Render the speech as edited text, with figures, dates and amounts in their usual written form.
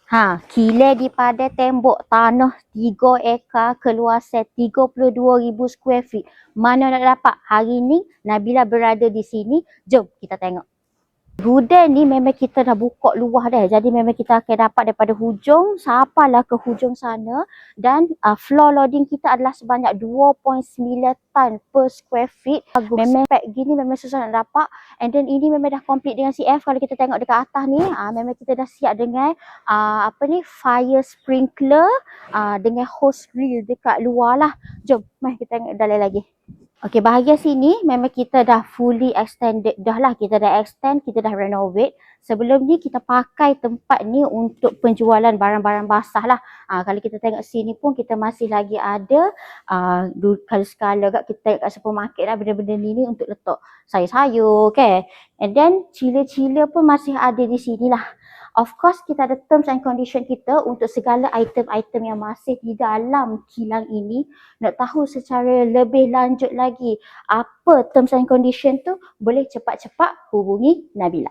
Kilang di pada tembok tanah 3 ekar keluasan 32,000 square feet. Mana nak dapat? Hari ni Nabila berada di sini. Jom kita tengok. Gudang ni memang kita dah buka luah dah. Jadi memang kita akan dapat daripada hujung sampailah ke hujung sana. Dan floor loading kita adalah sebanyak 2.9 tan per square feet. Memang spek gini memang susah nak dapat. And then ini memang dah complete dengan CF. Kalau kita tengok dekat atas ni, memang kita dah siap dengan fire sprinkler dengan hose grill dekat luar lah. Jom, mari kita tengok dalam lagi. Okey, bahagian sini memang kita dah fully extended dah lah. Kita dah extend, kita dah renovate. Sebelum ni kita pakai tempat ni untuk penjualan barang-barang basah lah. Kalau kita tengok sini pun kita masih lagi ada kalau sekala kita tengok kat supermarket lah benda-benda ni untuk letak sayur-sayur, okay. And then chiller-chiller pun masih ada di sini lah. Of course, kita ada terms and condition kita untuk segala item-item yang masih di dalam kilang ini. Nak tahu secara lebih lanjut lagi apa terms and condition tu, boleh cepat-cepat hubungi Nabila.